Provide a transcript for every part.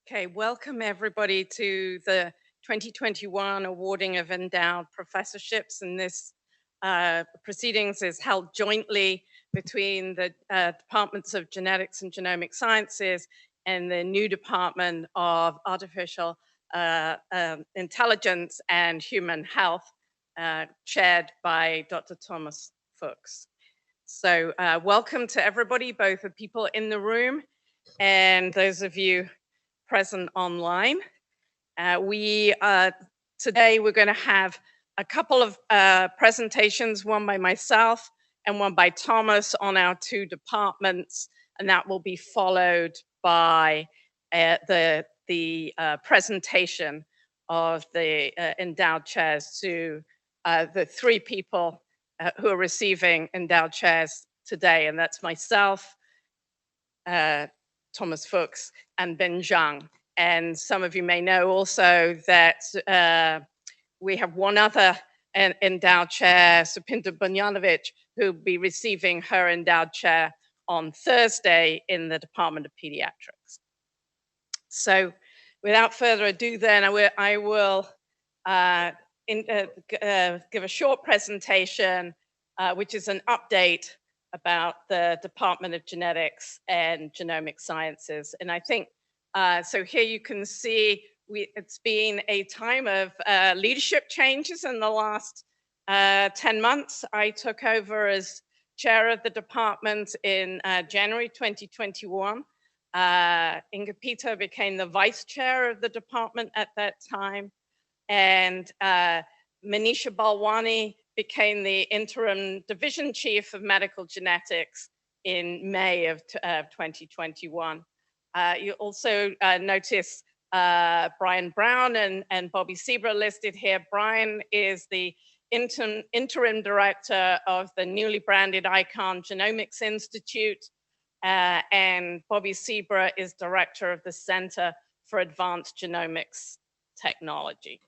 Okay, welcome everybody to the 2021 awarding of endowed professorships. And this proceedings is held jointly between the Departments of Genetics and Genomic Sciences and the new Department of Artificial Intelligence and Human Health, chaired by Dr. Thomas Fuchs. So welcome to everybody, both the people in the room and those of you present online. Today we're going to have a couple of presentations, one by myself and one by Thomas on our two departments, and that will be followed by the presentation of the endowed chairs to the three people who are receiving endowed chairs today, and that's myself, Thomas Fuchs, and Ben Zhang. And some of you may know also that we have one other endowed chair, Supinta Bunjanovic, who will be receiving her endowed chair on Thursday in the Department of Pediatrics. So without further ado then, I will give a short presentation, which is an update about the Department of Genetics and Genomic Sciences. And I think, so here you can see it's been a time of leadership changes in the last 10 months. I took over as chair of the department in January 2021. Inga Peter became the vice chair of the department at that time. And Manisha Balwani became the interim division chief of medical genetics in May of 2021. You also notice Brian Brown and Bobby Seabra listed here. Brian is the interim director of the newly branded ICON Genomics Institute, and Bobby Seabra is director of the Center for Advanced Genomics Technology.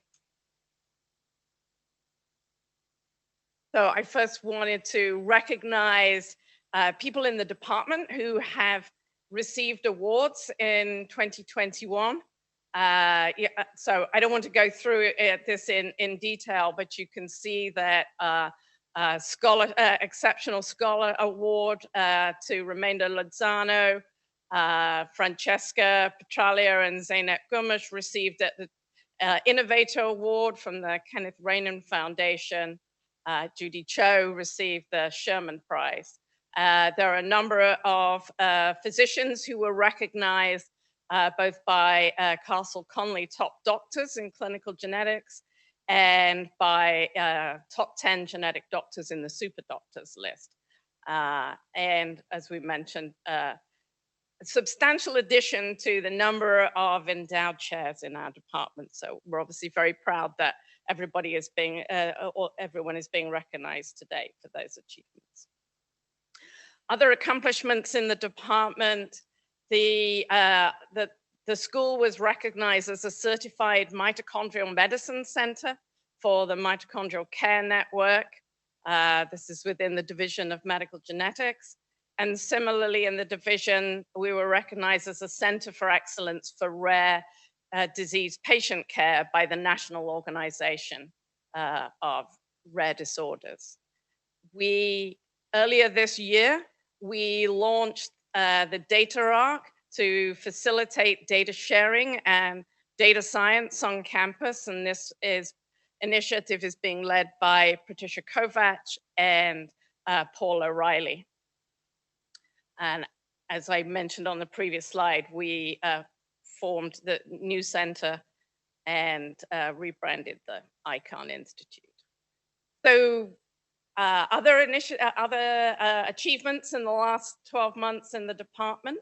So I first wanted to recognize people in the department who have received awards in 2021. So I don't want to go through this in detail, but you can see that Exceptional Scholar Award to Remainder Lozano, Francesca Petralia and Zeynep Gumesh received at the Innovator Award from the Kenneth Rainin Foundation. Judy Cho received the Sherman Prize. There are a number of physicians who were recognized both by Castle Conley top doctors in clinical genetics and by top 10 genetic doctors in the super doctors list. And as we mentioned, a substantial addition to the number of endowed chairs in our department. So we're obviously very proud that everyone is being recognized today for those achievements. Other accomplishments in the department, the school was recognized as a certified mitochondrial medicine center for the Mitochondrial Care Network. This is within the Division of Medical Genetics. And similarly in the division, we were recognized as a center for excellence for rare disease patient care by the National Organization of Rare Disorders. Earlier this year, we launched the Data Arc to facilitate data sharing and data science on campus. And this initiative is being led by Patricia Kovac and Paul O'Reilly. And as I mentioned on the previous slide, we formed the new center and rebranded the ICON Institute. So other achievements in the last 12 months in the department,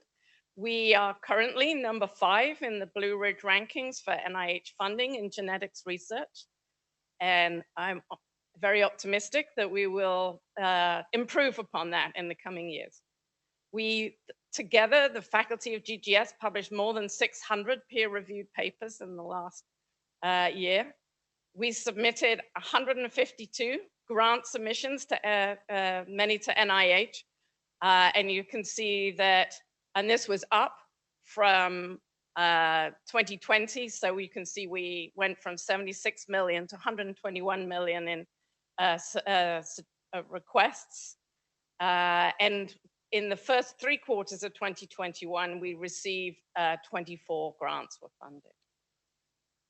we are currently number 5 in the Blue Ridge rankings for NIH funding in genetics research. And I'm very optimistic that we will improve upon that in the coming years. Together, the faculty of GGS published more than 600 peer-reviewed papers in the last year. We submitted 152 grant submissions, many to NIH. And you can see that, and this was up from 2020. So you can see we went from 76 million to 121 million in requests. And in the first 3 quarters of 2021, we received 24 grants were funded.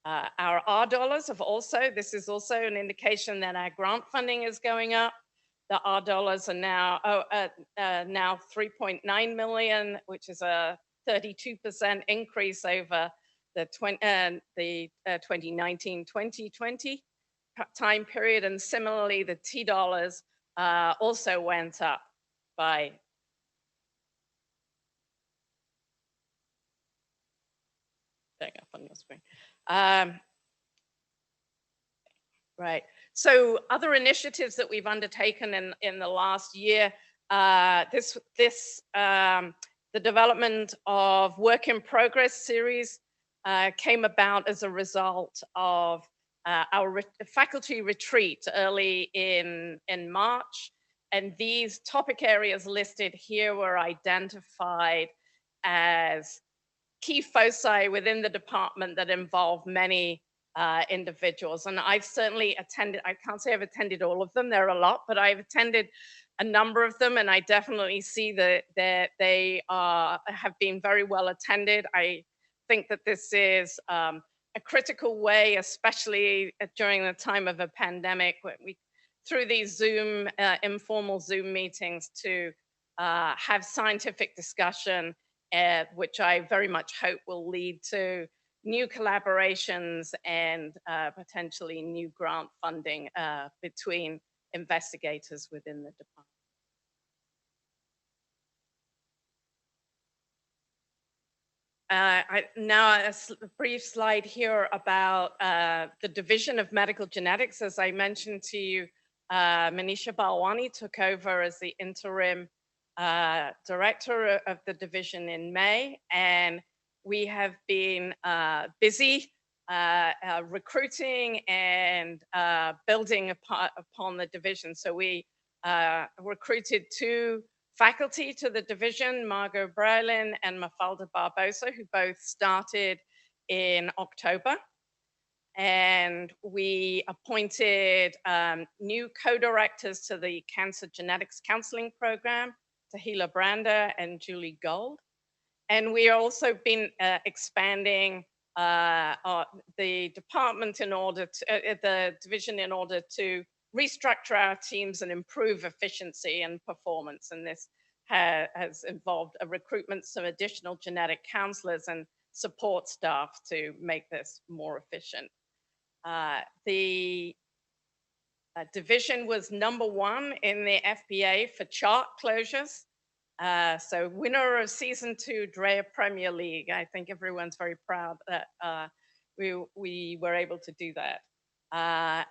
Our R dollars have also, this is also an indication that our grant funding is going up. The R dollars are now now 3.9 million, which is a 32% increase over the 2019-2020 time period. And similarly, the T dollars also went up by up on your screen. Right. So other initiatives that we've undertaken in the last year, the development of work in progress series came about as a result of our faculty retreat early in March. And these topic areas listed here were identified as key foci within the department that involve many individuals. And I've certainly attended, I can't say I've attended all of them, there are a lot, but I've attended a number of them, and I definitely see that they have been very well attended. I think that this is a critical way, especially during the time of a pandemic, through these Zoom, informal Zoom meetings, to have scientific discussion, which I very much hope will lead to new collaborations and potentially new grant funding between investigators within the department. Now a brief slide here about the Division of Medical Genetics. As I mentioned to you, Manisha Balwani took over as the interim director of the division in May, and we have been busy recruiting and building upon the division. So we recruited 2 faculty to the division, Margot Brylin and Mafalda Barbosa, who both started in October. And we appointed new co-directors to the Cancer Genetics Counseling Program, Tahila Brander and Julie Gold. And we are also been expanding the department in order to, the division in order to restructure our teams and improve efficiency and performance. And this has involved a recruitment of additional genetic counselors and support staff to make this more efficient. The division was #1 in the FBA for chart closures. So winner of season 2 Drea Premier League. I think everyone's very proud that we were able to do that.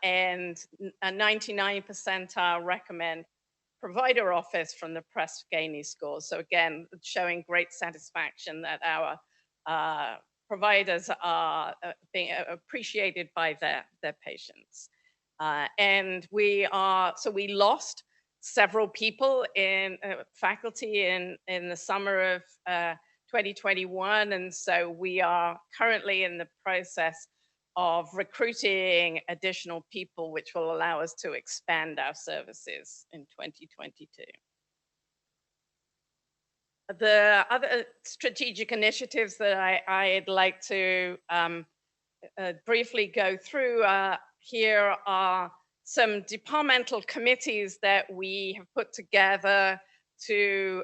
And a 99 percentile recommend provider office from the Press Ganey score. So again, showing great satisfaction that our providers are being appreciated by their patients. And we lost several people in faculty in the summer of 2021. And so we are currently in the process of recruiting additional people, which will allow us to expand our services in 2022. The other strategic initiatives that I'd like to briefly go through here are some departmental committees that we have put together to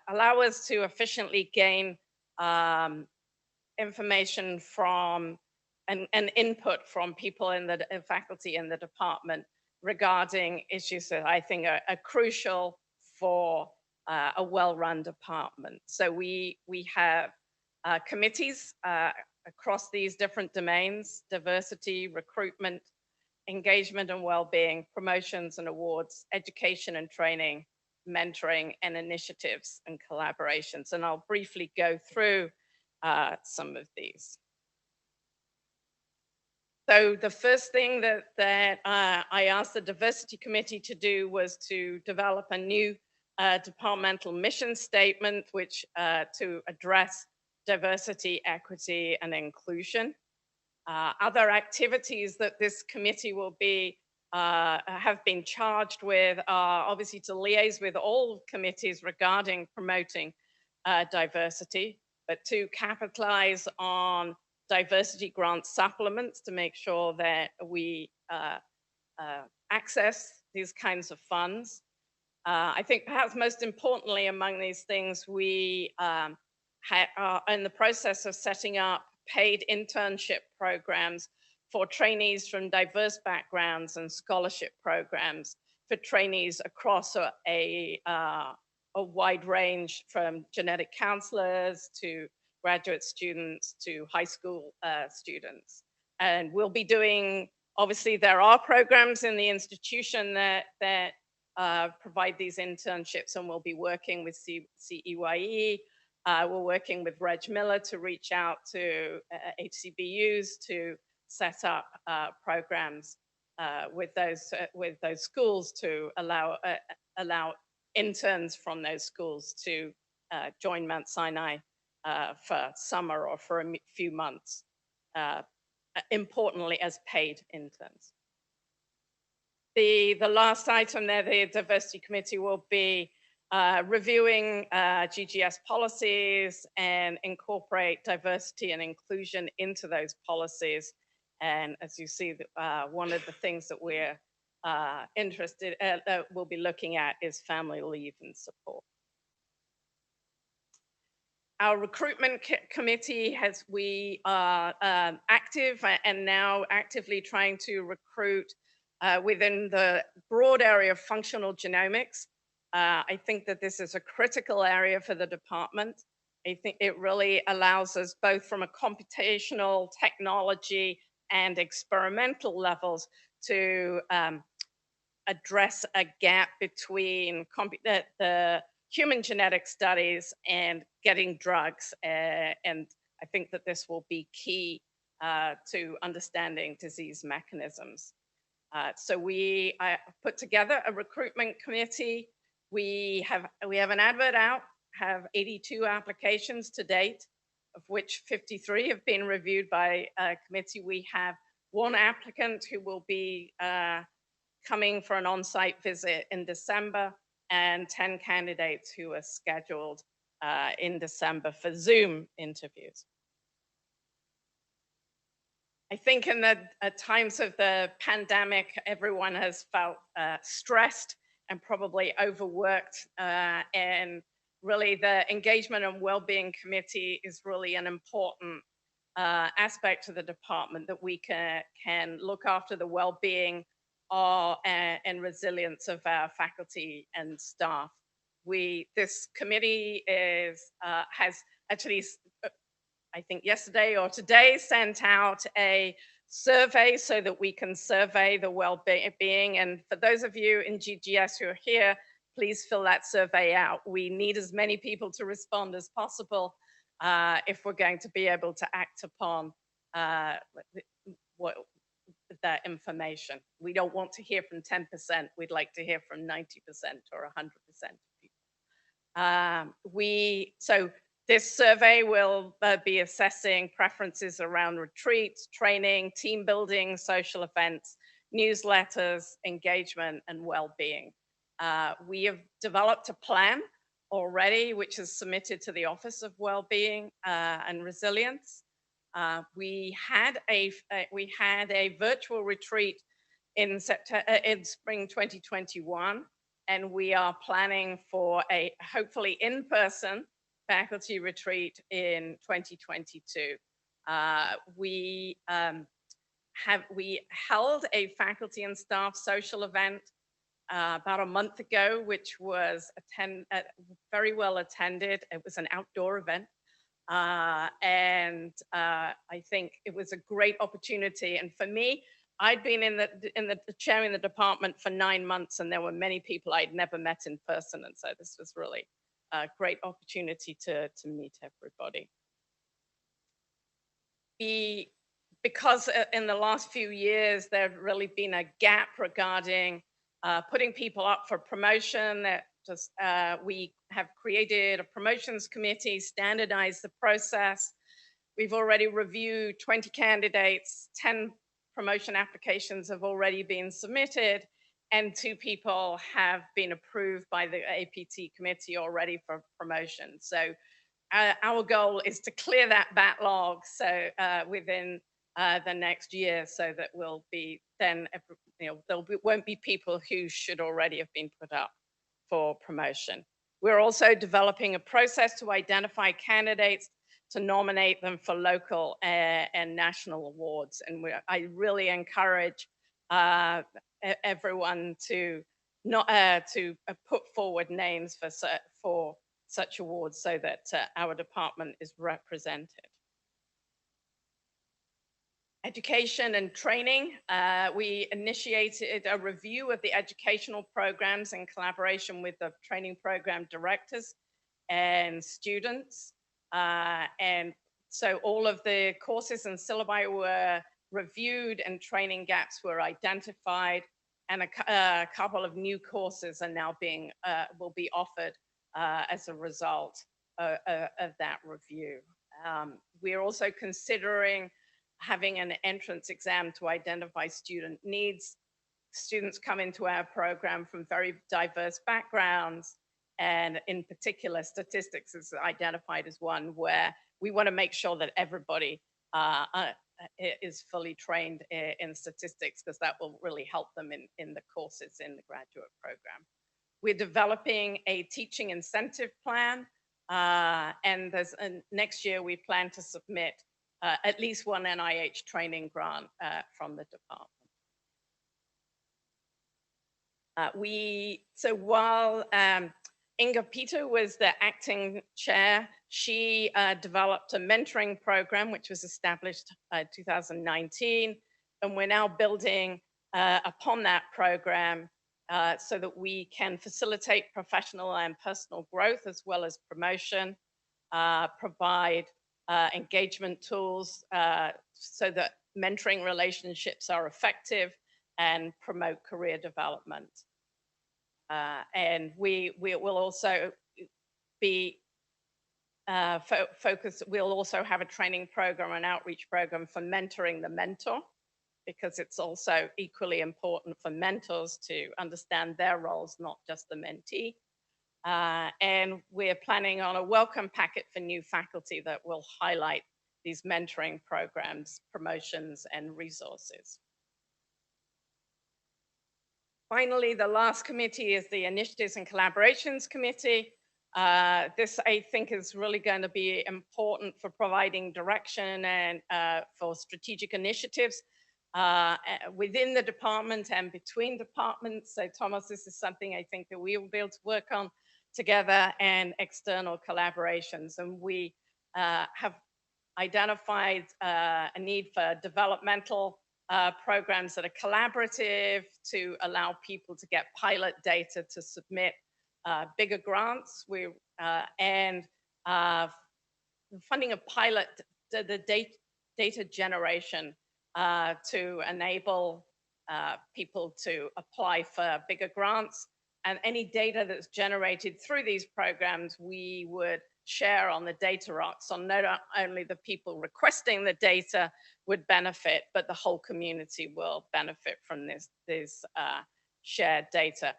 allow us to efficiently gain information from and input from people in the faculty in the department regarding issues that I think are crucial for a well-run department. So we have committees across these different domains: diversity, recruitment, engagement and well-being, promotions and awards, education and training, mentoring, and initiatives and collaborations. And I'll briefly go through some of these. So the first thing that I asked the diversity committee to do was to develop a new departmental mission statement, which to address diversity, equity, and inclusion. Other activities that this committee will be have been charged with are obviously to liaise with all committees regarding promoting diversity, but to capitalize on diversity grant supplements to make sure that we access these kinds of funds. I think perhaps most importantly among these things, we are in the process of setting up paid internship programs for trainees from diverse backgrounds and scholarship programs for trainees across a wide range, from genetic counselors to graduate students to high school students. And we'll be doing, obviously there are programs in the institution that provide these internships, and we'll be working with CEYE. We're working with Reg Miller to reach out to HCBUs to set up programs with those schools to allow interns from those schools to join Mount Sinai for summer or for a few months, importantly as paid interns. The last item there, the diversity committee will be reviewing GGS policies and incorporate diversity and inclusion into those policies. And as you see, one of the things that we're interested that we'll be looking at is family leave and support. Our recruitment committee we are active and now actively trying to recruit within the broad area of functional genomics. I think that this is a critical area for the department. I think it really allows us, both from a computational, technology, and experimental levels, to address a gap between the human genetic studies and getting drugs. And I think that this will be key to understanding disease mechanisms. So we put together a recruitment committee. We have an advert out, have 82 applications to date, of which 53 have been reviewed by a committee. We have one applicant who will be coming for an on-site visit in December, and 10 candidates who are scheduled in December for Zoom interviews. I think in the times of the pandemic, everyone has felt stressed and probably overworked, and really the engagement and well-being committee is really an important aspect of the department, that we can look after the well-being and resilience of our faculty and staff. This committee has actually, I think yesterday or today, sent out a survey so that we can survey the well-being. And for those of you in GGS who are here, please fill that survey out. We need as many people to respond as possible if we're going to be able to act upon that information. We don't want to hear from 10%. We'd like to hear from 90% or 100% of people. So this survey will be assessing preferences around retreats, training, team building, social events, newsletters, engagement, and well-being. We have developed a plan already, which is submitted to the Office of Wellbeing and Resilience. We had a virtual retreat in spring 2021, and we are planning for a hopefully in-person faculty retreat in 2022. We held a faculty and staff social event about a month ago, which was very well attended. It was an outdoor event. And I think it was a great opportunity. And for me, I'd been chairing the department for 9 months, and there were many people I'd never met in person. And so this was really a great opportunity to meet everybody. Because in the last few years, there's really been a gap regarding putting people up for promotion. We have created a promotions committee, standardized the process. We've already reviewed 20 candidates, 10 promotion applications have already been submitted, and 2 people have been approved by the APT committee already for promotion. So our goal is to clear that backlog within the next year, so that we'll be then, won't be people who should already have been put up for promotion. We're also developing a process to identify candidates to nominate them for local and national awards. And I really encourage everyone to put forward names for such awards, so that our department is represented. Education and training. We initiated a review of the educational programs in collaboration with the training program directors and students. And so all of the courses and syllabi were reviewed, and training gaps were identified, and a couple of new courses are now will be offered as a result of that review. We're also considering having an entrance exam to identify student needs. Students come into our program from very diverse backgrounds, and in particular, statistics is identified as one where we want to make sure that everybody is fully trained in statistics, because that will really help them in the courses in the graduate program. We're developing a teaching incentive plan, and next year we plan to submit at least one NIH training grant from the department. So while Inga Peter was the acting chair, she developed a mentoring program which was established in 2019, and we're now building upon that program so that we can facilitate professional and personal growth as well as promotion, provide engagement tools so that mentoring relationships are effective, and promote career development. And we will also be focused. We'll also have a training program, an outreach program for mentoring the mentor, because it's also equally important for mentors to understand their roles, not just the mentee. And we're planning on a welcome packet for new faculty that will highlight these mentoring programs, promotions, and resources. Finally, the last committee is the Initiatives and Collaborations Committee. This, I think, is really going to be important for providing direction and for strategic initiatives within the department and between departments. So, Thomas, this is something I think that we will be able to work on together, and external collaborations. And we have identified a need for developmental programs that are collaborative to allow people to get pilot data to submit bigger grants. And funding a pilot, the data generation to enable people to apply for bigger grants. And any data that's generated through these programs, we would share on the data rocks. So not only the people requesting the data would benefit, but the whole community will benefit from this shared data.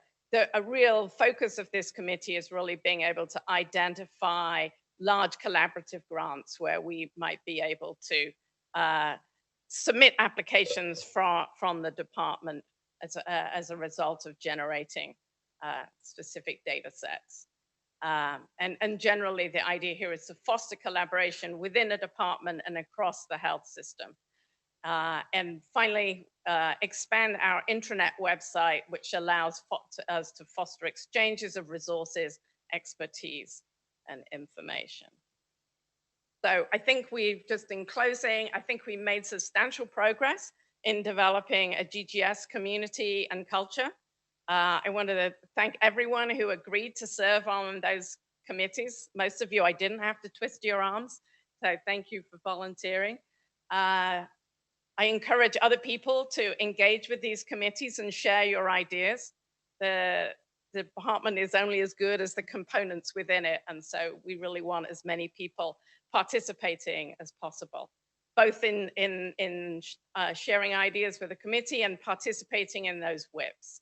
A real focus of this committee is really being able to identify large collaborative grants where we might be able to submit applications from the department as a result of generating specific data sets. And generally, the idea here is to foster collaboration within a department and across the health system. And finally, expand our intranet website, which allows us to foster exchanges of resources, expertise, and information. So I think in closing, I think we made substantial progress in developing a GGS community and culture. I wanted to thank everyone who agreed to serve on those committees. Most of you, I didn't have to twist your arms, so thank you for volunteering. I encourage other people to engage with these committees and share your ideas. the department is only as good as the components within it. And so we really want as many people participating as possible, both in sharing ideas with the committee and participating in those whips.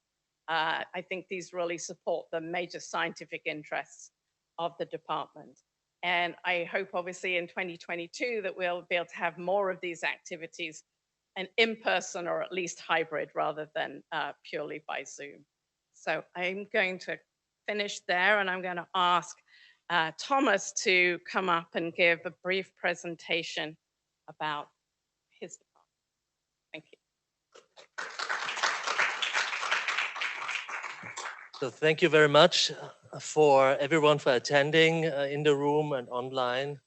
I think these really support the major scientific interests of the department. And I hope, obviously, in 2022 that we'll be able to have more of these activities and in person or at least hybrid rather than purely by Zoom. So I'm going to finish there, and I'm going to ask Thomas to come up and give a brief presentation about his department. Thank you. So thank you very much for everyone for attending in the room and online.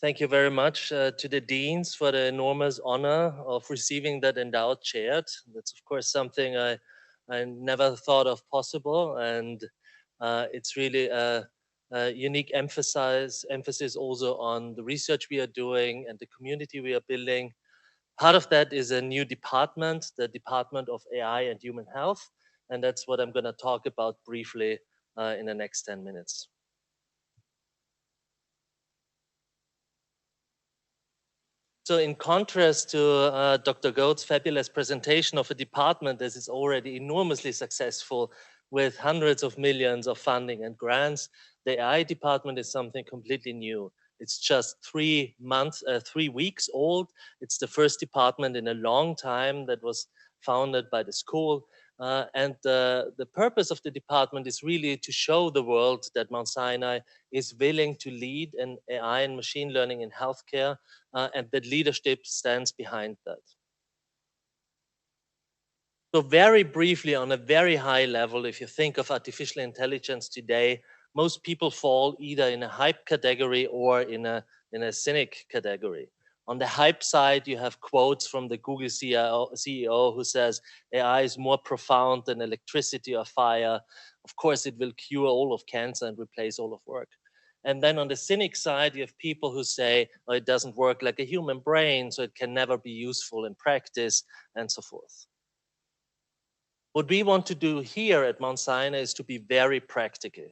Thank you very much to the deans for the enormous honor of receiving that endowed chair. That's of course something I never thought of possible, and it's really a unique emphasis also on the research we are doing and the community we are building. Part of that is a new department, the Department of AI and Human Health, and that's what I'm going to talk about briefly in the next 10 minutes. So in contrast to Dr. Goate's fabulous presentation of a department that is already enormously successful with hundreds of millions of funding and grants, the AI department is something completely new. It's just 3 weeks old. It's the first department in a long time that was founded by the school. And the purpose of the department is really to show the world that Mount Sinai is willing to lead in AI and machine learning in healthcare, and that leadership stands behind that. So very briefly, on a very high level, if you think of artificial intelligence today, most people fall either in a hype category or in a cynic category. On the hype side, you have quotes from the Google CEO who says AI is more profound than electricity or fire. Of course, it will cure all of cancer and replace all of work. And then on the cynic side, you have people who say, oh, it doesn't work like a human brain, so it can never be useful in practice, and so forth. What we want to do here at Mount Sinai is to be very practical.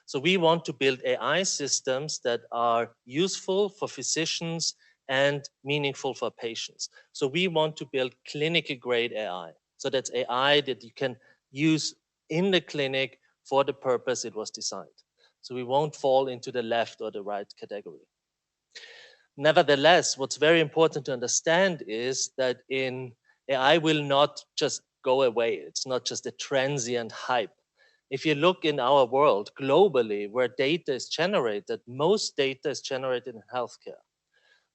So we want to build AI systems that are useful for physicians and meaningful for patients. So we want to build clinical grade AI. So that's AI that you can use in the clinic for the purpose it was designed. So we won't fall into the left or the right category. Nevertheless, what's very important to understand is that in AI will not just go away. It's not just a transient hype. If you look in our world globally where data is generated, most data is generated in healthcare.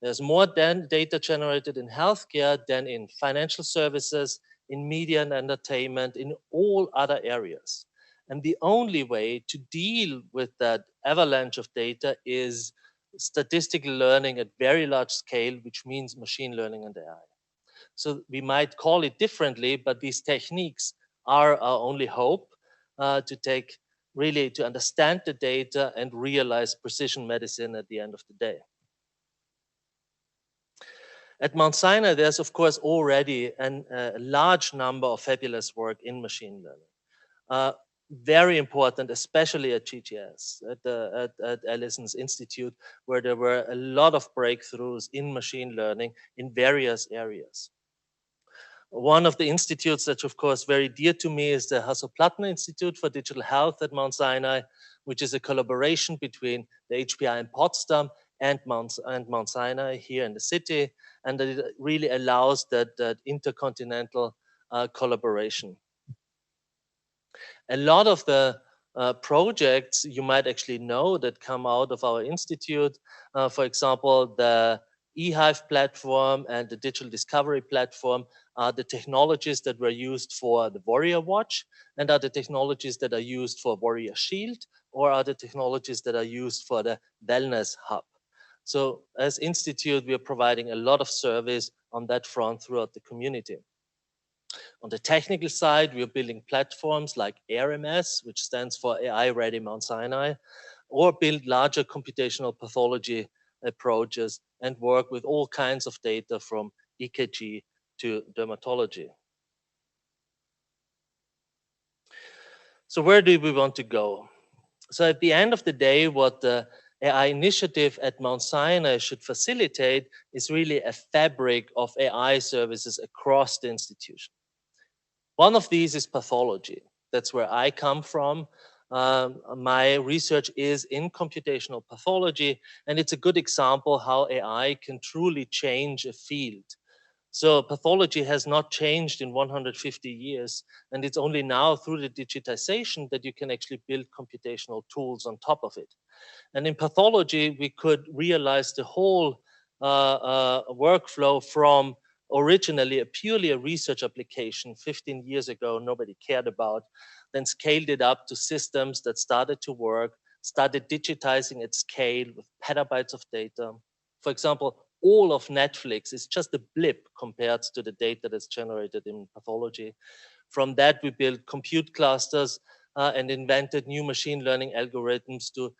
There's more data generated in healthcare than in financial services, in media and entertainment, in all other areas. And the only way to deal with that avalanche of data is statistical learning at very large scale, which means machine learning and AI. So we might call it differently, but these techniques are our only hope to understand the data and realize precision medicine at the end of the day. At Mount Sinai, there's of course already a large number of fabulous work in machine learning. Very important, especially at GTS, at Alison's Institute, where there were a lot of breakthroughs in machine learning in various areas. One of the institutes that's of course very dear to me is the Hasso Plattner Institute for Digital Health at Mount Sinai, which is a collaboration between the HPI in Potsdam and Mount Sinai here in the city, and that it really allows that intercontinental collaboration. A lot of the projects you might actually know that come out of our institute, for example, the eHive platform and the digital discovery platform are the technologies that were used for the Warrior Watch, and are the technologies that are used for Warrior Shield, or are the technologies that are used for the Wellness Hub. So as Institute, we are providing a lot of service on that front throughout the community. On the technical side, we are building platforms like AirMS, which stands for AI Ready Mount Sinai, or build larger computational pathology approaches and work with all kinds of data from EKG to dermatology. So where do we want to go? So at the end of the day, what the AI initiative at Mount Sinai should facilitate is really a fabric of AI services across the institution. One of these is pathology. That's where I come from. My research is in computational pathology, and it's a good example how AI can truly change a field. So pathology has not changed in 150 years, and it's only now through the digitization that you can actually build computational tools on top of it. And in pathology, we could realize the whole workflow from originally purely a research application 15 years ago, nobody cared about, then scaled it up to systems that started to work, started digitizing at scale with petabytes of data. For example, all of Netflix is just a blip compared to the data that's generated in pathology. From that, we built compute clusters and invented new machine learning algorithms to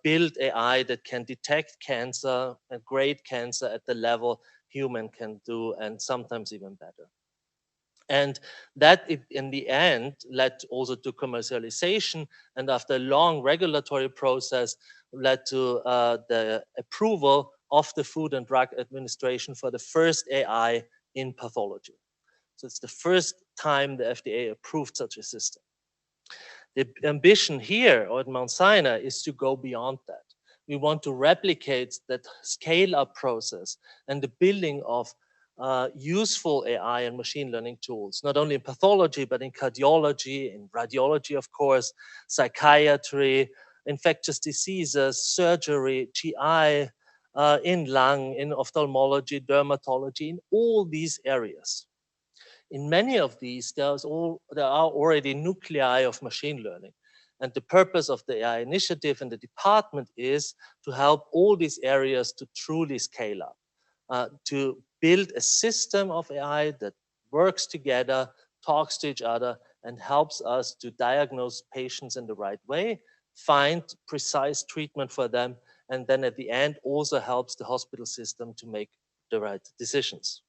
build AI that can detect cancer and grade cancer at the level human can do, and sometimes even better. And that in the end led also to commercialization, and after a long regulatory process led to the approval of the Food and Drug Administration for the first AI in pathology. So it's the first time the FDA approved such a system. The ambition here at Mount Sinai is to go beyond that. We want to replicate that scale-up process and the building of useful AI and machine learning tools, not only in pathology, but in cardiology, in radiology, of course, psychiatry, infectious diseases, surgery, GI, in lung, in ophthalmology, dermatology, in all these areas. In many of these, there are already nuclei of machine learning. And the purpose of the AI initiative and the department is to help all these areas to truly scale up, to build a system of AI that works together, talks to each other, and helps us to diagnose patients in the right way, find precise treatment for them, and then at the end also helps the hospital system to make the right decisions.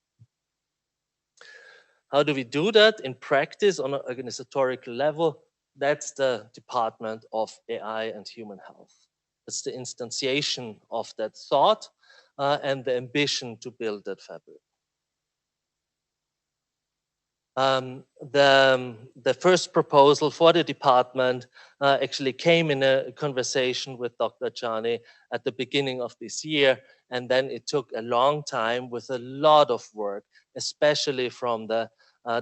How do we do that in practice on an organizatorial level? That's the Department of AI and Human Health. It's the instantiation of that thought and the ambition to build that fabric. The first proposal for the department actually came in a conversation with Dr. Charney at the beginning of this year, and then it took a long time with a lot of work, especially from the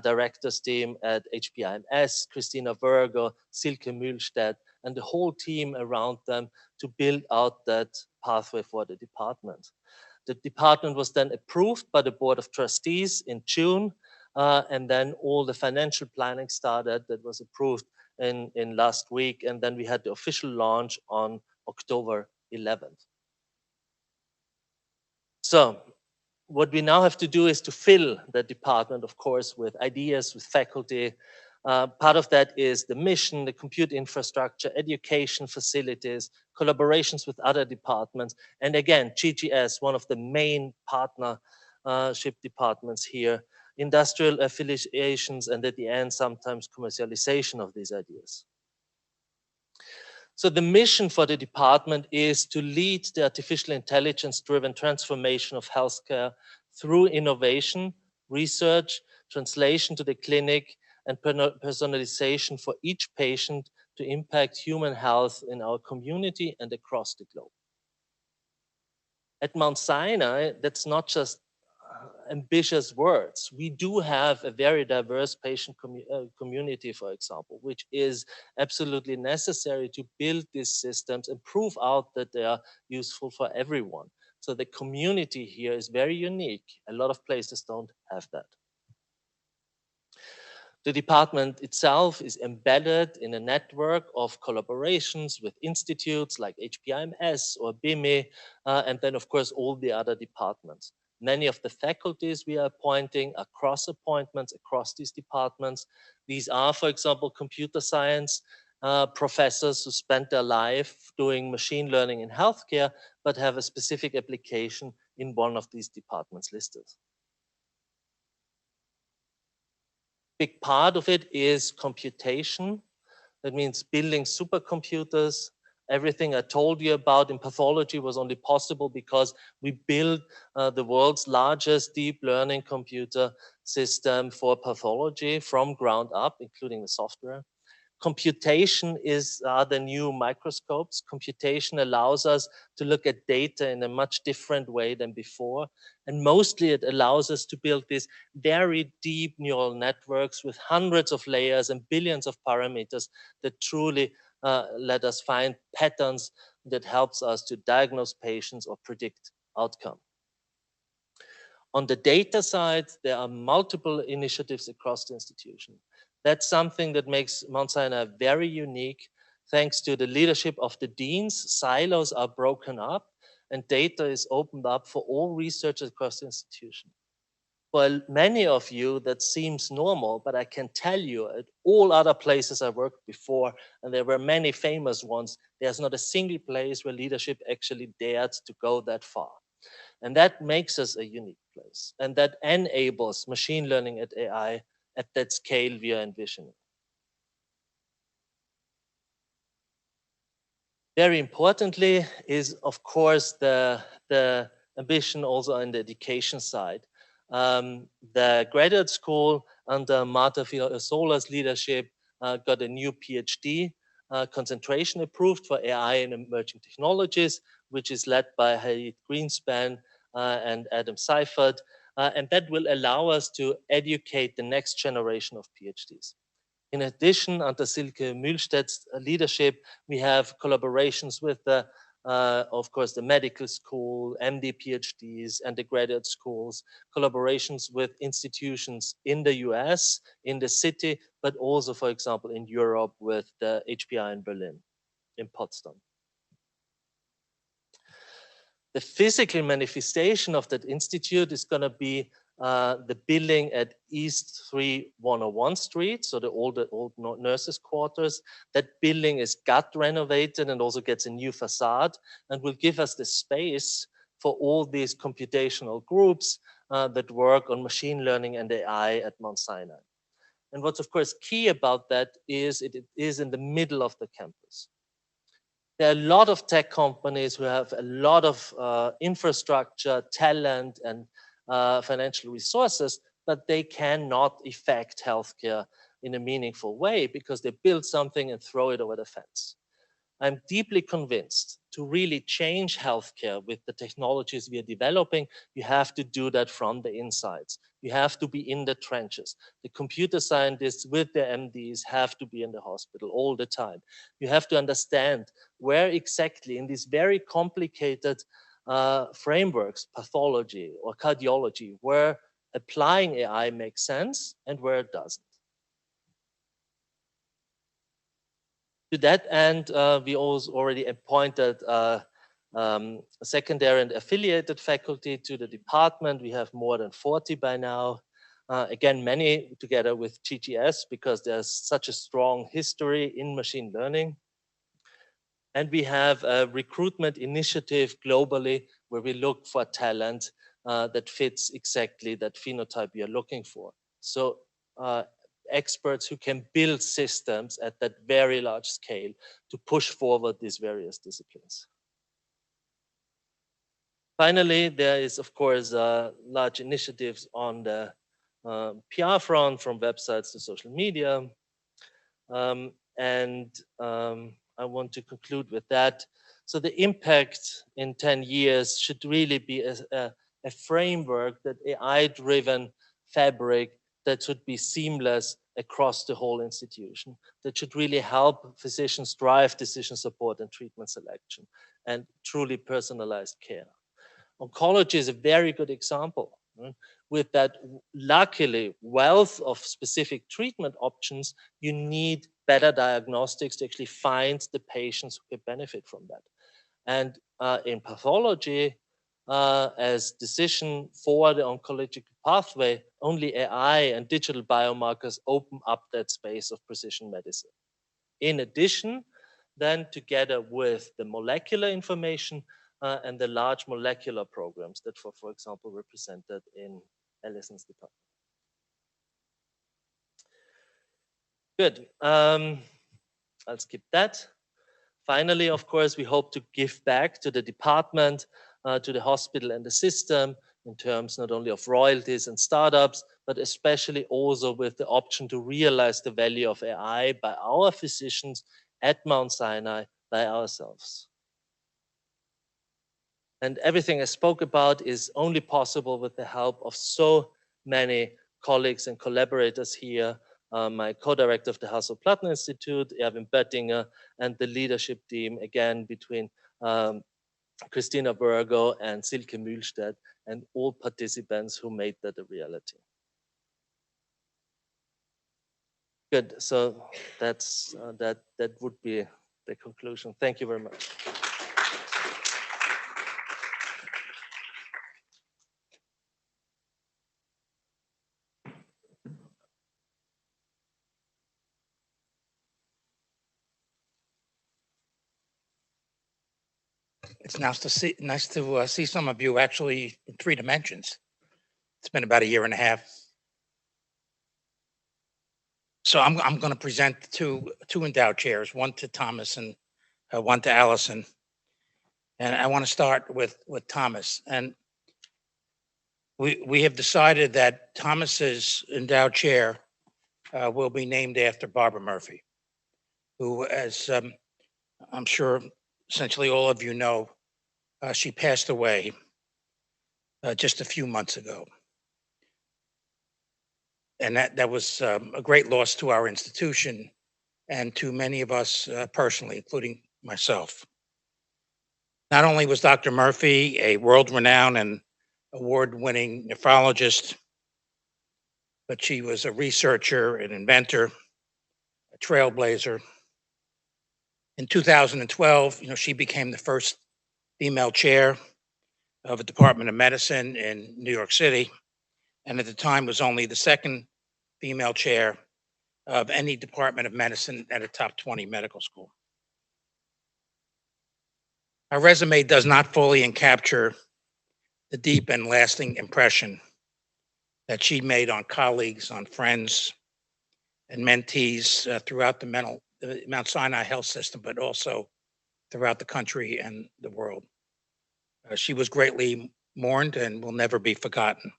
directors team at HPIMS, Christina Virgo, Silke Mühlstedt, and the whole team around them to build out that pathway for the department. The department was then approved by the Board of Trustees in June, and then all the financial planning started. That was approved in last week, and then we had the official launch on October 11th. So what we now have to do is to fill the department, of course, with ideas, with faculty. Part of that is the mission, the compute infrastructure, education facilities, collaborations with other departments. And again, GGS, one of the main partnership departments here, industrial affiliations, and at the end, sometimes commercialization of these ideas. So the mission for the department is to lead the artificial intelligence-driven transformation of healthcare through innovation, research, translation to the clinic, and personalization for each patient to impact human health in our community and across the globe. At Mount Sinai, that's not just ambitious words. We do have a very diverse patient community, for example, which is absolutely necessary to build these systems and prove out that they are useful for everyone. So the community here is very unique. A lot of places don't have that. The department itself is embedded in a network of collaborations with institutes like HPIMS or BIMI, and then of course all the other departments. Many of the faculties we are appointing are cross appointments across these departments. These are, for example, computer science professors who spent their life doing machine learning in healthcare, but have a specific application in one of these departments listed. Big part of it is computation. That means building supercomputers. Everything I told you about in pathology was only possible because we built the world's largest deep learning computer system for pathology from ground up, including the software. Computation is the new microscopes. Computation allows us to look at data in a much different way than before. And mostly it allows us to build these very deep neural networks with hundreds of layers and billions of parameters that truly let us find patterns that helps us to diagnose patients or predict outcome. On the data side, there are multiple initiatives across the institution. That's something that makes Mount Sinai very unique. Thanks to the leadership of the deans, silos are broken up and data is opened up for all researchers across the institution. For many of you, that seems normal, but I can tell you at all other places I worked before, and there were many famous ones, there's not a single place where leadership actually dared to go that far. And that makes us a unique place. And that enables machine learning and AI at that scale we are envisioning. Very importantly is, of course, the ambition also on the education side. The graduate school under Marta Sola's leadership got a new PhD concentration approved for AI and emerging technologies, which is led by Harit Greenspan and Adam Seifert. And that will allow us to educate the next generation of PhDs. In addition, under Silke Mühlstedt's leadership, we have collaborations with the, of course, the medical school, MD PhDs, and the graduate schools, collaborations with institutions in the US, in the city, but also, for example, in Europe with the HPI in Berlin, in Potsdam. The physical manifestation of that institute is going to be the building at East 3101 Street, so the old nurses' quarters. That building is gut renovated and also gets a new facade and will give us the space for all these computational groups that work on machine learning and AI at Mount Sinai. And what's of course key about that is it is in the middle of the campus. There are a lot of tech companies who have a lot of infrastructure, talent, and financial resources, but they cannot affect healthcare in a meaningful way because they build something and throw it over the fence. I'm deeply convinced to really change healthcare with the technologies we are developing, you have to do that from the insides. You have to be in the trenches. The computer scientists with their MDs have to be in the hospital all the time. You have to understand where exactly in these very complicated frameworks, pathology or cardiology, where applying AI makes sense and where it doesn't. To that end, we also already appointed secondary and affiliated faculty to the department. We have more than 40 by now. Again, many together with GGS because there's such a strong history in machine learning. And we have a recruitment initiative globally where we look for talent that fits exactly that phenotype we are looking for. So experts who can build systems at that very large scale to push forward these various disciplines. Finally, there is, of course, large initiatives on the PR front, from websites to social media. I want to conclude with that. So the impact in 10 years should really be a framework, that AI-driven fabric that should be seamless across the whole institution, that should really help physicians drive decision support and treatment selection and truly personalized care. Oncology is a very good example. Right? With that, luckily, wealth of specific treatment options, you need better diagnostics to actually find the patients who can benefit from that. And in pathology, as decision for the oncological pathway, only AI and digital biomarkers open up that space of precision medicine. In addition, then together with the molecular information and the large molecular programs that, for example, represented in Alison's department. Good. I'll skip that. Finally, of course, we hope to give back to the department, to the hospital and the system in terms not only of royalties and startups, but especially also with the option to realize the value of AI by our physicians at Mount Sinai, by ourselves. And everything I spoke about is only possible with the help of so many colleagues and collaborators here. My co-director of the Hasso Plattner Institute, Erwin Böttinger, and the leadership team, again, between Christina Burgo and Silke Mühlstedt, and all participants who made that a reality. Good, so that's that would be the conclusion. Thank you very much. It's nice to see some of you actually in 3 dimensions. It's been about a year and a half. So I'm going to present two endowed chairs, one to Thomas and one to Alison. And I want to start with Thomas. And we have decided that Thomas's endowed chair will be named after Barbara Murphy, who, as I'm sure essentially all of you know, she passed away just a few months ago. And that was a great loss to our institution and to many of us personally, including myself. Not only was Dr. Murphy a world-renowned and award-winning nephrologist, but she was a researcher, an inventor, a trailblazer. In 2012, she became the first female chair of a Department of Medicine in New York City, and at the time was only the second female chair of any Department of Medicine at a top 20 medical school. Her resume does not fully capture the deep and lasting impression that she made on colleagues, on friends, and mentees throughout the Mount Sinai health system, but also throughout the country and the world. She was greatly mourned and will never be forgotten.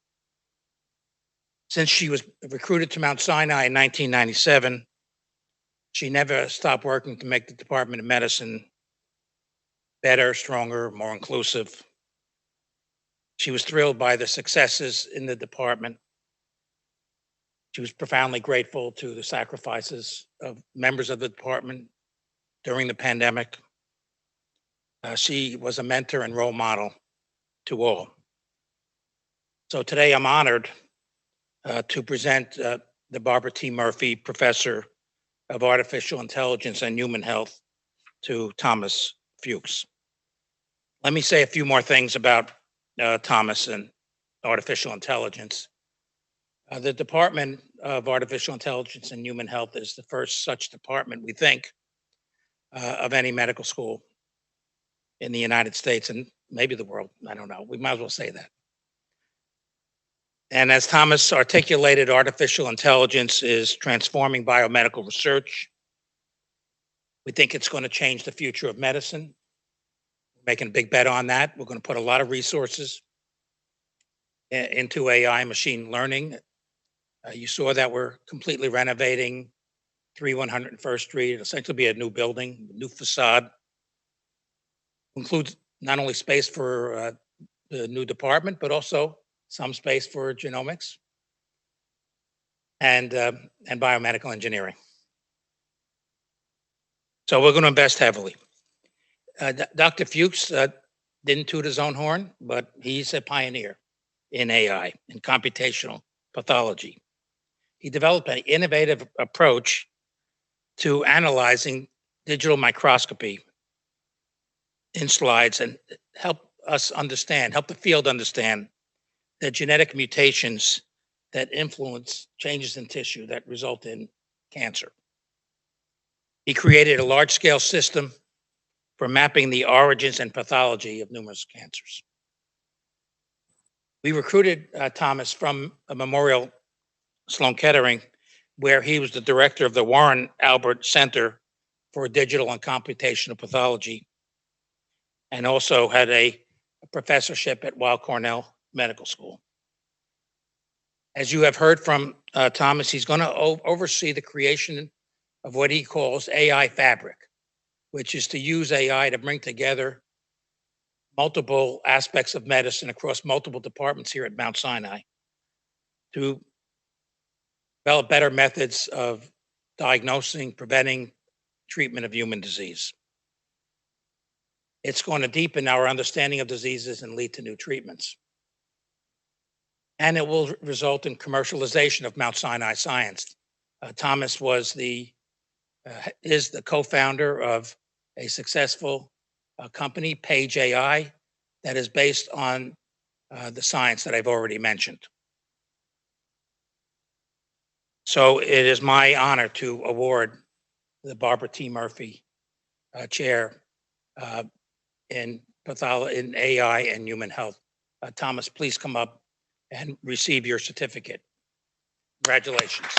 Since she was recruited to Mount Sinai in 1997, she never stopped working to make the Department of Medicine better, stronger, more inclusive. She was thrilled by the successes in the department. She was profoundly grateful to the sacrifices of members of the department during the pandemic. She was a mentor and role model to all. So today I'm honored to present the Barbara T. Murphy Professor of Artificial Intelligence and Human Health to Thomas Fuchs. Let me say a few more things about Thomas and artificial intelligence. The Department of Artificial Intelligence and Human Health is the first such department, we think, of any medical school in the United States and maybe the world. I don't know. We might as well say that. And as Thomas articulated, artificial intelligence is transforming biomedical research. We think it's going to change the future of medicine. We're making a big bet on that. We're going to put a lot of resources into AI machine learning. You saw that we're completely renovating 3101st Street. It'll essentially be a new building, new facade. Includes not only space for the new department, but also some space for genomics and biomedical engineering. So we're going to invest heavily. Dr. Fuchs didn't toot his own horn, but he's a pioneer in AI, in computational pathology. He developed an innovative approach to analyzing digital microscopy in slides and help the field understand the genetic mutations that influence changes in tissue that result in cancer. He created a large-scale system for mapping the origins and pathology of numerous cancers. We recruited Thomas from a Memorial Sloan Kettering, where he was the director of the Warren Albert Center for digital and computational pathology, and also had a professorship at Weill Cornell Medical School. As you have heard from Thomas, he's going to oversee the creation of what he calls AI Fabric, which is to use AI to bring together multiple aspects of medicine across multiple departments here at Mount Sinai to develop better methods of diagnosing, preventing, treatment of human disease. It's going to deepen our understanding of diseases and lead to new treatments. And it will result in commercialization of Mount Sinai science. Thomas is the co-founder of a successful company, Page AI, that is based on the science that I've already mentioned. So it is my honor to award the Barbara T. Murphy Chair in AI and Human Health. Thomas, please come up and receive your certificate. Congratulations.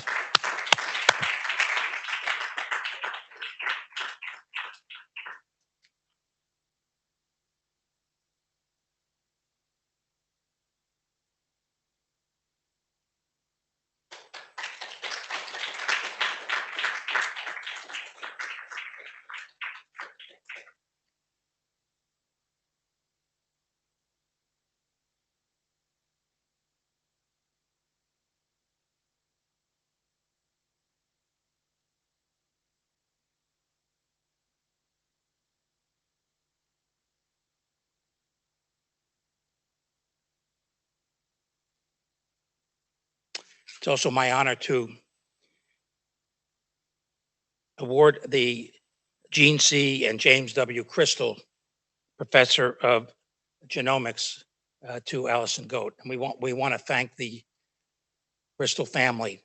It's also my honor to award the Gene C. and James W. Crystal Professor of Genomics to Alison Goate. And we want to thank the Crystal family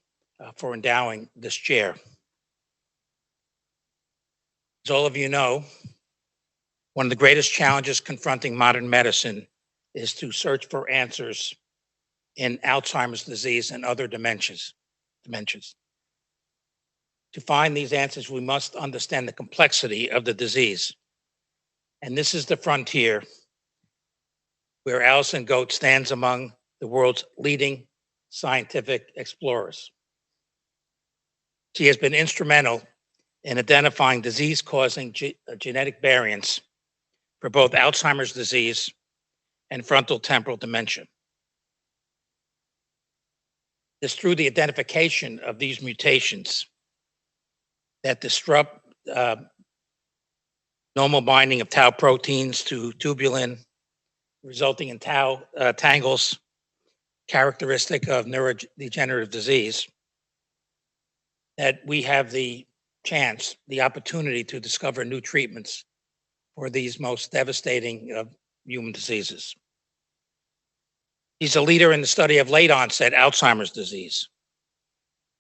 for endowing this chair. As all of you know, one of the greatest challenges confronting modern medicine is to search for answers in Alzheimer's disease and other dementias. To find these answers, we must understand the complexity of the disease. And this is the frontier where Alison Goate stands among the world's leading scientific explorers. She has been instrumental in identifying disease-causing genetic variants for both Alzheimer's disease and frontotemporal dementia. It's through the identification of these mutations that disrupt normal binding of tau proteins to tubulin, resulting in tau tangles characteristic of neurodegenerative disease, that we have the opportunity to discover new treatments for these most devastating of human diseases. He's a leader in the study of late onset Alzheimer's disease,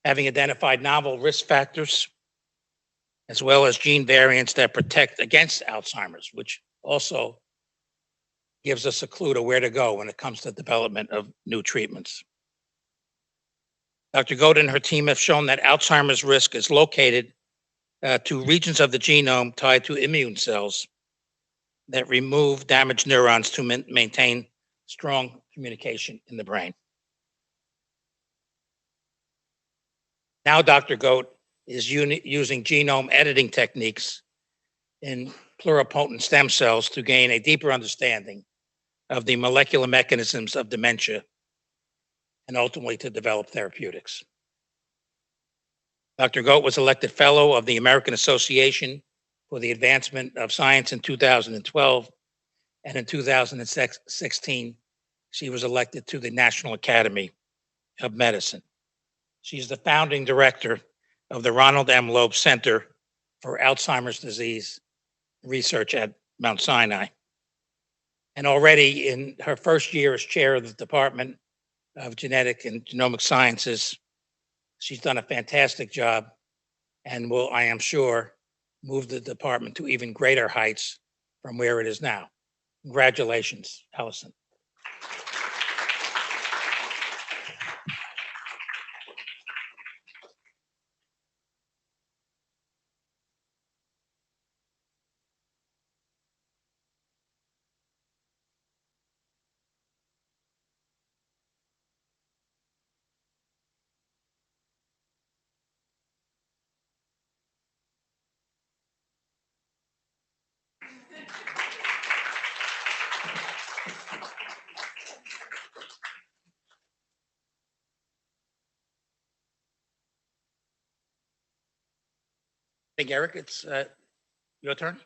having identified novel risk factors as well as gene variants that protect against Alzheimer's, which also gives us a clue to where to go when it comes to development of new treatments. Dr. Goate and her team have shown that Alzheimer's risk is located to regions of the genome tied to immune cells that remove damaged neurons to maintain strong communication in the brain. Now, Dr. Goate is using genome editing techniques in pluripotent stem cells to gain a deeper understanding of the molecular mechanisms of dementia and ultimately to develop therapeutics. Dr. Goate was elected Fellow of the American Association for the Advancement of Science in 2012, and in 2016, she was elected to the National Academy of Medicine. She's the founding director of the Ronald M. Loeb Center for Alzheimer's Disease Research at Mount Sinai. And already in her first year as chair of the Department of Genetic and Genomic Sciences, she's done a fantastic job and will, I am sure, move the department to even greater heights from where it is now. Congratulations, Alison. think, Eric, it's your turn.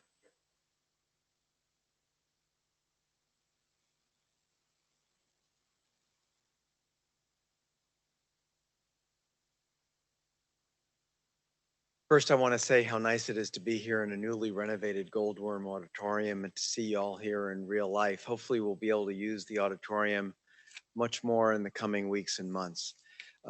First, I want to say how nice it is to be here in a newly renovated Goldworm Auditorium and to see you all here in real life. Hopefully, we'll be able to use the auditorium much more in the coming weeks and months.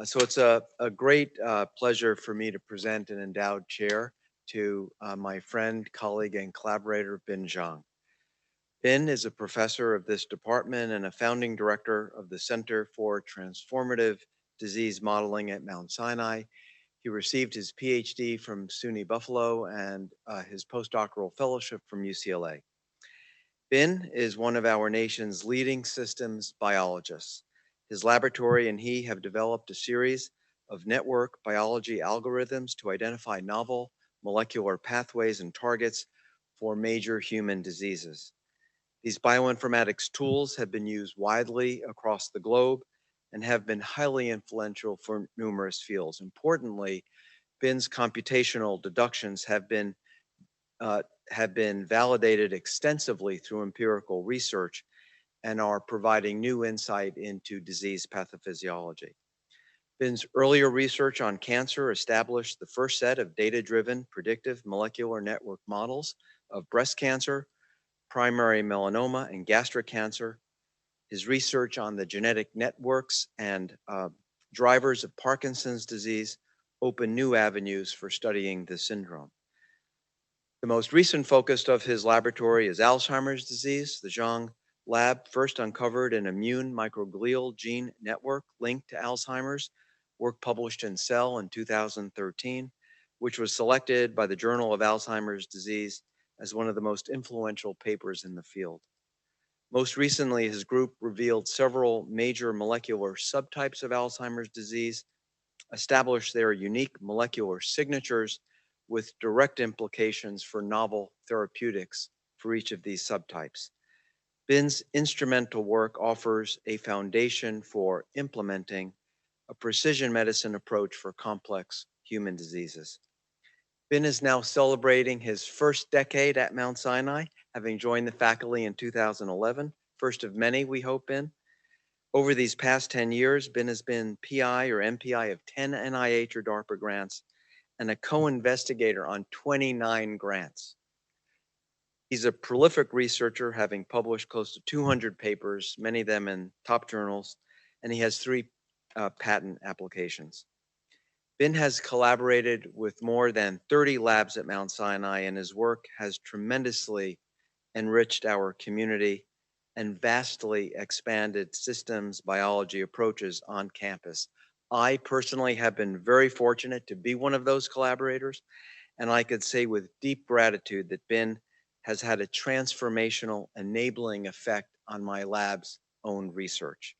So it's a great pleasure for me to present an endowed chair to my friend, colleague, and collaborator, Bin Zhang. Bin is a professor of this department and a founding director of the Center for Transformative Disease Modeling at Mount Sinai. He received his PhD from SUNY Buffalo and his postdoctoral fellowship from UCLA. Bin is one of our nation's leading systems biologists. His laboratory and he have developed a series of network biology algorithms to identify novel molecular pathways and targets for major human diseases. These bioinformatics tools have been used widely across the globe and have been highly influential for numerous fields. Importantly, Bin's computational deductions have been validated extensively through empirical research and are providing new insight into disease pathophysiology. Bin's earlier research on cancer established the first set of data-driven predictive molecular network models of breast cancer, primary melanoma, and gastric cancer. His research on the genetic networks and drivers of Parkinson's disease opened new avenues for studying this syndrome. The most recent focus of his laboratory is Alzheimer's disease. The Zhang lab first uncovered an immune microglial gene network linked to Alzheimer's, work published in Cell in 2013, which was selected by the Journal of Alzheimer's Disease as one of the most influential papers in the field. Most recently, his group revealed several major molecular subtypes of Alzheimer's disease, established their unique molecular signatures with direct implications for novel therapeutics for each of these subtypes. Bin's instrumental work offers a foundation for implementing a precision medicine approach for complex human diseases. Bin is now celebrating his first decade at Mount Sinai, having joined the faculty in 2011, first of many, we hope, Bin. Over these past 10 years, Bin has been PI or MPI of 10 NIH or DARPA grants and a co-investigator on 29 grants. He's a prolific researcher, having published close to 200 papers, many of them in top journals, and he has 3 patent applications. Bin has collaborated with more than 30 labs at Mount Sinai, and his work has tremendously enriched our community and vastly expanded systems biology approaches on campus. I personally have been very fortunate to be one of those collaborators, and I could say with deep gratitude that Bin has had a transformational enabling effect on my lab's own research.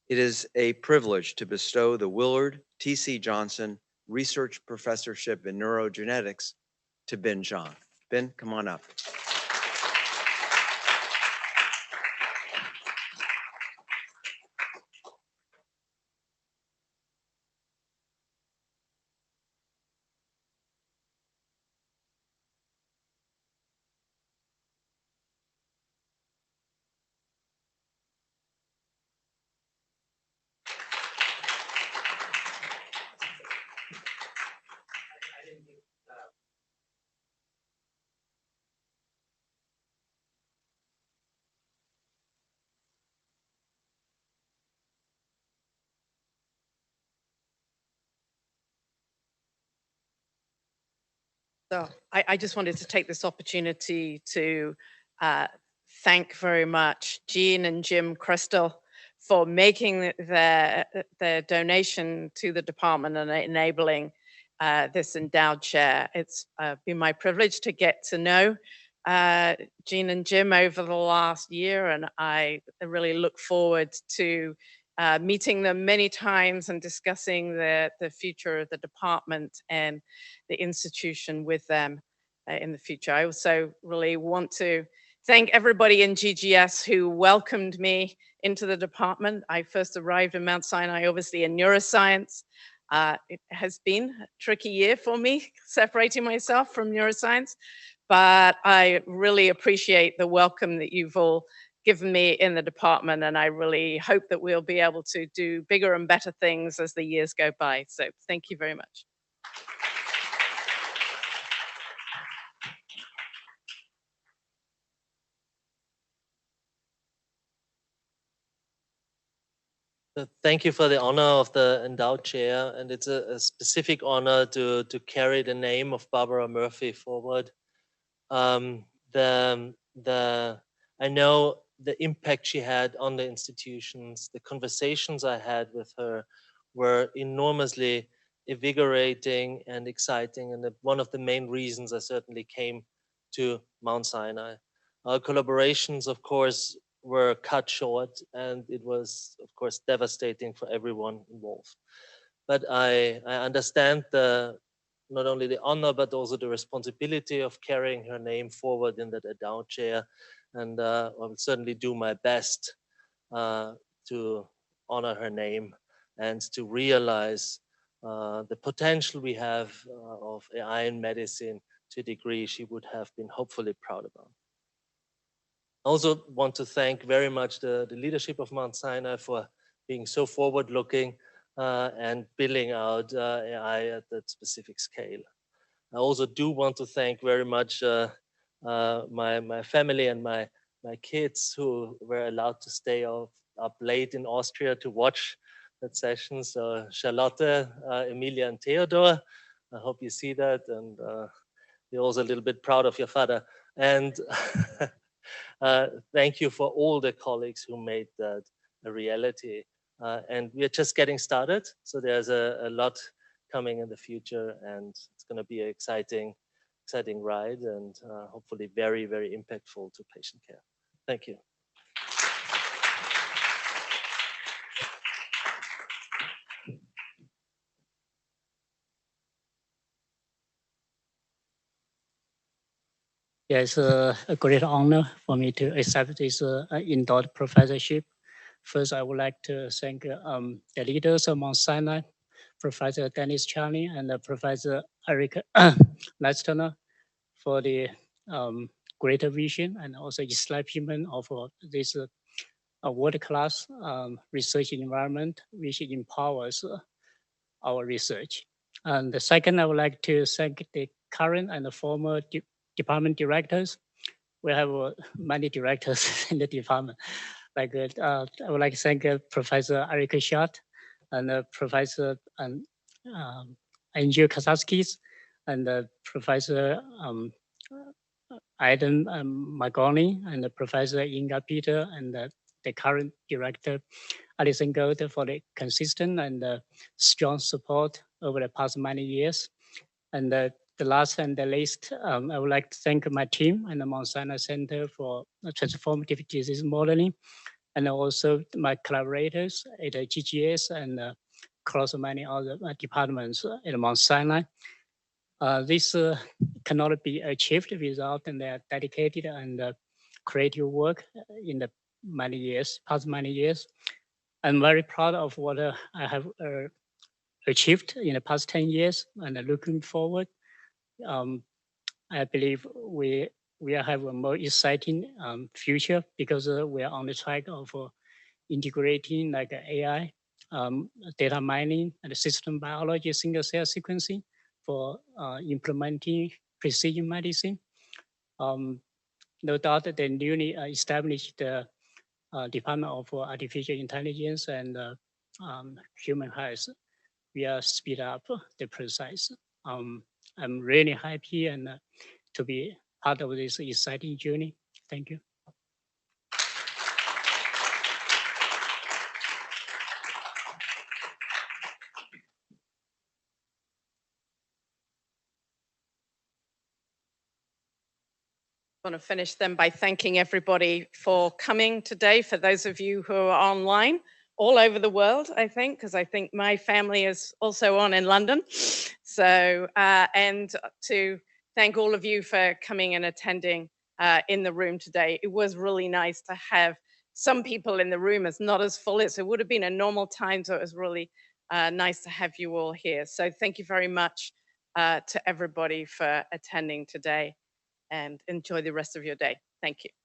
It is a privilege to bestow the Willard T.C. Johnson Research Professorship in Neurogenetics to Bin Zhang. Bin, come on up. So I just wanted to take this opportunity to thank very much Jean and Jim Crystal for making their donation to the department and enabling this endowed chair. It's been my privilege to get to know Jean and Jim over the last year, and I really look forward to meeting them many times and discussing the future of the department and the institution with them in the future. I also really want to thank everybody in GGS who welcomed me into the department. I first arrived in Mount Sinai, obviously in neuroscience, It has been a tricky year for me, separating myself from neuroscience, but I really appreciate the welcome that you've all given me in the department, and I really hope that we'll be able to do bigger and better things as the years go by. So thank you very much. Thank you for the honor of the endowed chair, and it's a specific honor to carry the name of Barbara Murphy forward. I know the impact she had on the institutions. The conversations I had with her were enormously invigorating and exciting, and one of the main reasons I certainly came to Mount Sinai. Our collaborations, of course, were cut short, and it was, of course, devastating for everyone involved. But I understand not only the honor, but also the responsibility of carrying her name forward in that endowed chair. And I will certainly do my best to honor her name and to realize the potential we have of AI in medicine to a degree she would have been hopefully proud about. I also want to thank very much the leadership of Mount Sinai for being so forward-looking and building out AI at that specific scale. I also do want to thank very much my family and my kids who were allowed to stay up late in Austria to watch that session. So Charlotte, Emilia, and Theodor, I hope you see that, and you're also a little bit proud of your father. And thank you for all the colleagues who made that a reality. And we're just getting started. So there's a lot coming in the future, and it's going to be an exciting ride, and hopefully very, very impactful to patient care. Thank you. Yeah, it's a great honor for me to accept this endowed professorship. First, I would like to thank the leaders of Mount Sinai, Professor Dennis Charney and Professor Eric Nestler, for the greater vision and also establishment of this world-class research environment which empowers our research. And the second, I would like to thank the current and the former department directors. We have many directors in the department. I would like to thank Professor Eric Schott and Professor Angel Kazaskis and Professor Aidan Magoni and Professor Inga Peter and the current director, Alison Goate, for the consistent and strong support over the past many years. And the last and the least, I would like to thank my team and the Mount Sinai Center for Transformative Disease Modeling, and also my collaborators at the GGS and across many other departments at Mount Sinai. This cannot be achieved without their dedicated and creative work in the past many years. I'm very proud of what I have achieved in the past 10 years, and looking forward, I believe we have a more exciting future because we are on the track of integrating like AI, data mining, and system biology, single cell sequencing for implementing precision medicine. No doubt the newly established Department of Artificial Intelligence and Human Health will speed up the process. I'm really happy and to be part of this exciting journey. Thank you. I want to finish then by thanking everybody for coming today. For those of you who are online, all over the world, I think, because I think my family is also on in London. So, and to thank all of you for coming and attending in the room today. It was really nice to have some people in the room. It's not as full as it would have been a normal time, so it was really nice to have you all here. So thank you very much to everybody for attending today, and enjoy the rest of your day. Thank you.